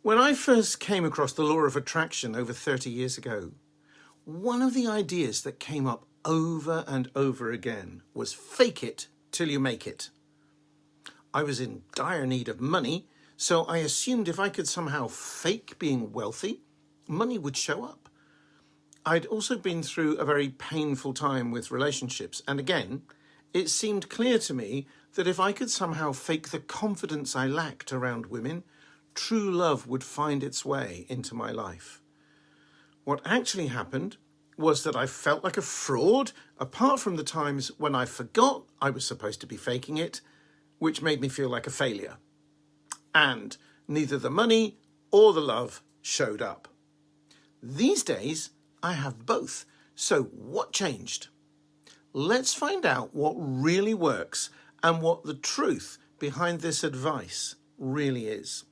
When I first came across the law of attraction over 30 years ago, one of the ideas that came up over and over again was fake it till you make it. I was in dire need of money, so I assumed if I could somehow fake being wealthy, money would show up. I'd also been through a very painful time with relationships, and again, it seemed clear to me that if I could somehow fake the confidence I lacked around women, true love would find its way into my life. What actually happened was that I felt like a fraud, apart from the times when I forgot I was supposed to be faking it, which made me feel like a failure. And neither the money or the love showed up. These days, I have both. So what changed? Let's find out what really works and what the truth behind this advice really is.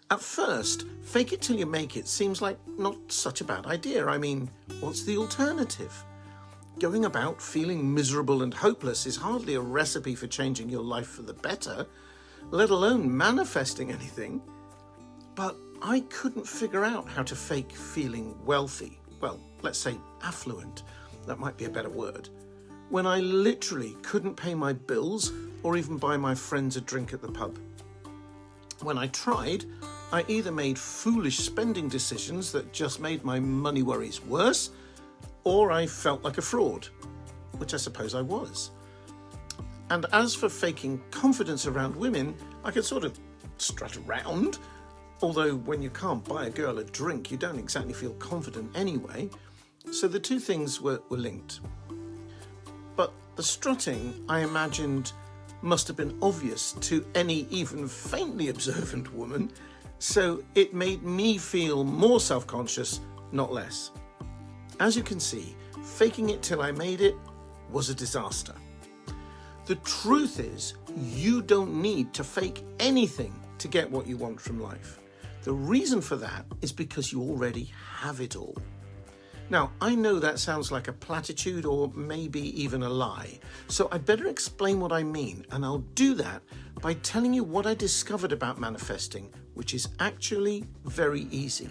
At first, fake it till you make it seems like not such a bad idea. I mean, what's the alternative? Going about feeling miserable and hopeless is hardly a recipe for changing your life for the better, let alone manifesting anything. But I couldn't figure out how to fake feeling wealthy. Well, let's say affluent. That might be a better word. When I literally couldn't pay my bills or even buy my friends a drink at the pub. When I tried, I either made foolish spending decisions that just made my money worries worse, or I felt like a fraud, which I suppose I was. And as for faking confidence around women, I could sort of strut around, although when you can't buy a girl a drink, you don't exactly feel confident anyway, so the two things were linked. But the strutting, I imagined, must have been obvious to any even faintly observant woman, so it made me feel more self-conscious, not less. As you can see, faking it till I made it was a disaster. The truth is, you don't need to fake anything to get what you want from life. The reason for that is because you already have it all. Now, I know that sounds like a platitude or maybe even a lie, so I'd better explain what I mean, and I'll do that by telling you what I discovered about manifesting, which is actually very easy.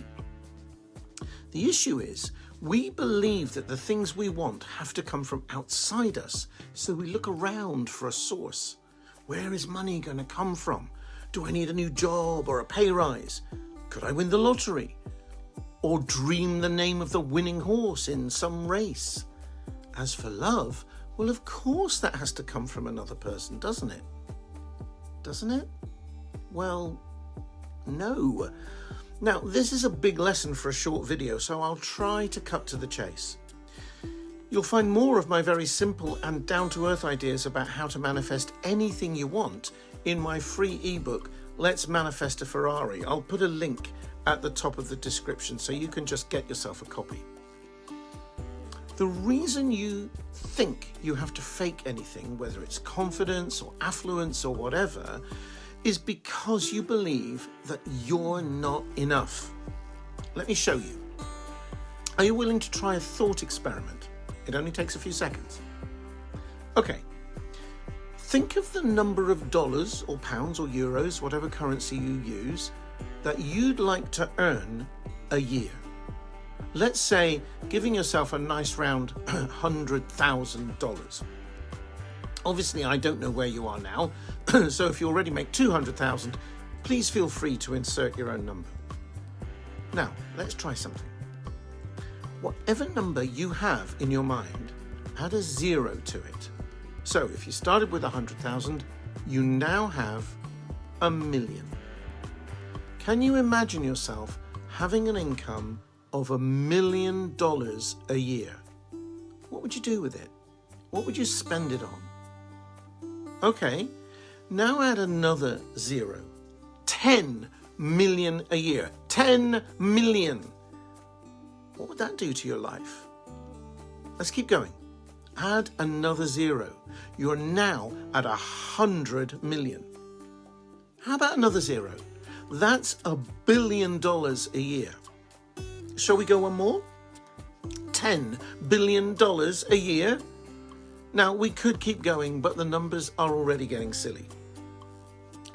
The issue is, we believe that the things we want have to come from outside us, so we look around for a source. Where is money going to come from? Do I need a new job or a pay rise? Could I win the lottery? Or dream the name of the winning horse in some race? As for love, well, of course that has to come from another person, doesn't it? Doesn't it? Well, no. Now, this is a big lesson for a short video, so I'll try to cut to the chase. You'll find more of my very simple and down-to-earth ideas about how to manifest anything you want in my free ebook, Let's Manifest a Ferrari. I'll put a link at the top of the description so you can just get yourself a copy. The reason you think you have to fake anything, whether it's confidence or affluence or whatever, is because you believe that you're not enough. Let me show you. Are you willing to try a thought experiment? It only takes a few seconds. Okay. Think of the number of dollars or pounds or euros, whatever currency you use, that you'd like to earn a year. Let's say giving yourself a nice round $100,000. Obviously, I don't know where you are now, so if you already make 200,000, please feel free to insert your own number. Now, let's try something. Whatever number you have in your mind, add a 0 to it. So if you started with 100,000, you now have 1,000,000. Can you imagine yourself having an income of $1,000,000 a year? What would you do with it? What would you spend it on? Okay, now add another 0. 10 million a year. 10 million. What would that do to your life? Let's keep going. Add another 0. You're now at 100 million. How about another 0? That's $1 billion a year. Shall we go one more? $10 billion a year? Now, we could keep going, but the numbers are already getting silly.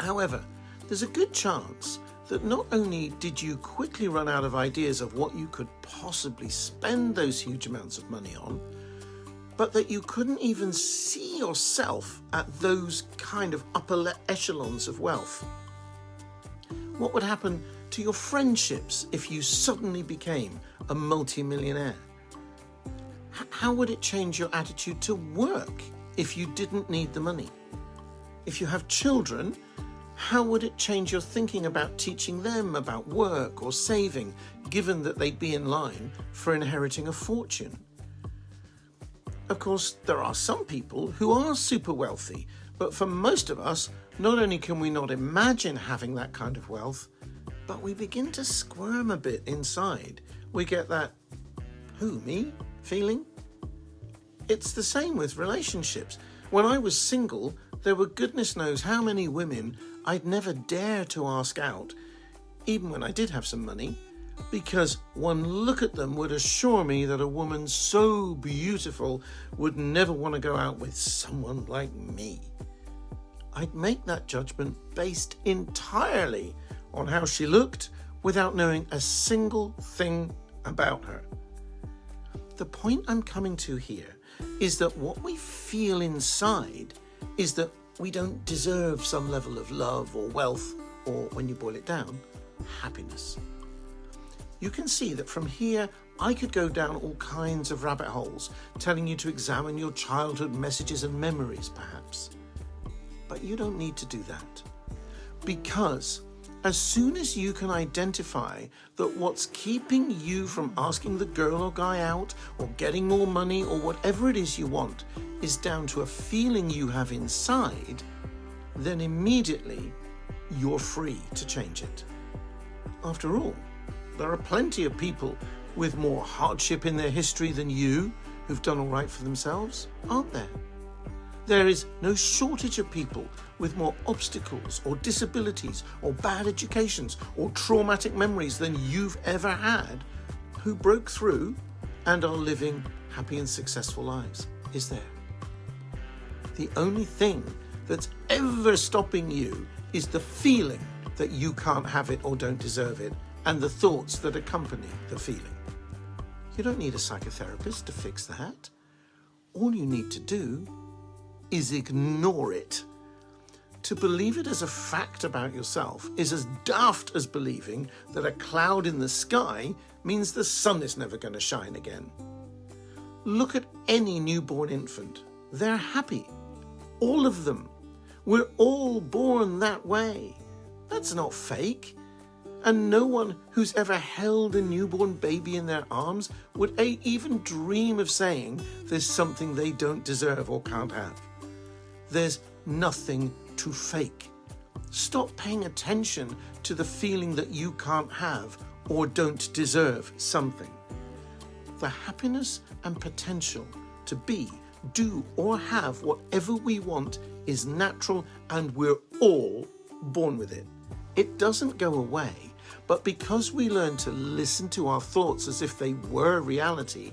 However, there's a good chance that not only did you quickly run out of ideas of what you could possibly spend those huge amounts of money on, but that you couldn't even see yourself at those kind of upper echelons of wealth. What would happen to your friendships if you suddenly became a multi-millionaire? How would it change your attitude to work if you didn't need the money? If you have children, how would it change your thinking about teaching them about work or saving, given that they'd be in line for inheriting a fortune? Of course, there are some people who are super wealthy, but for most of us, not only can we not imagine having that kind of wealth, but we begin to squirm a bit inside. We get that, who, me, feeling? It's the same with relationships. When I was single, there were goodness knows how many women I'd never dare to ask out, even when I did have some money, because one look at them would assure me that a woman so beautiful would never want to go out with someone like me. I'd make that judgment based entirely on how she looked without knowing a single thing about her. The point I'm coming to here is that what we feel inside is that we don't deserve some level of love or wealth, or when you boil it down, happiness. You can see that from here I could go down all kinds of rabbit holes, telling you to examine your childhood messages and memories perhaps. But you don't need to do that. Because as soon as you can identify that what's keeping you from asking the girl or guy out or getting more money or whatever it is you want is down to a feeling you have inside, then immediately you're free to change it. After all, there are plenty of people with more hardship in their history than you who've done all right for themselves, aren't there? There is no shortage of people with more obstacles or disabilities or bad educations or traumatic memories than you've ever had who broke through and are living happy and successful lives, is there? The only thing that's ever stopping you is the feeling that you can't have it or don't deserve it, and the thoughts that accompany the feeling. You don't need a psychotherapist to fix that. All you need to do is ignore it. To believe it as a fact about yourself is as daft as believing that a cloud in the sky means the sun is never going to shine again. Look at any newborn infant. They're happy. All of them. We're all born that way. That's not fake. And no one who's ever held a newborn baby in their arms would even dream of saying there's something they don't deserve or can't have. There's nothing to fake. Stop paying attention to the feeling that you can't have or don't deserve something. The happiness and potential to be, do, or have whatever we want is natural, and we're all born with it. It doesn't go away, but because we learn to listen to our thoughts as if they were reality,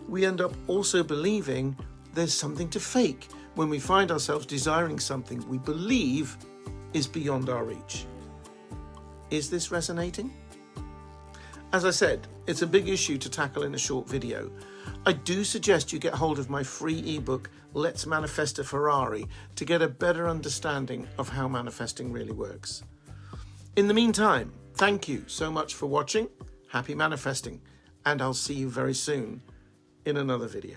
we end up also believing there's something to fake when we find ourselves desiring something we believe is beyond our reach. Is this resonating? As I said, it's a big issue to tackle in a short video. I do suggest you get hold of my free ebook, Let's Manifest a Ferrari, to get a better understanding of how manifesting really works. In the meantime, thank you so much for watching. Happy manifesting, and I'll see you very soon in another video.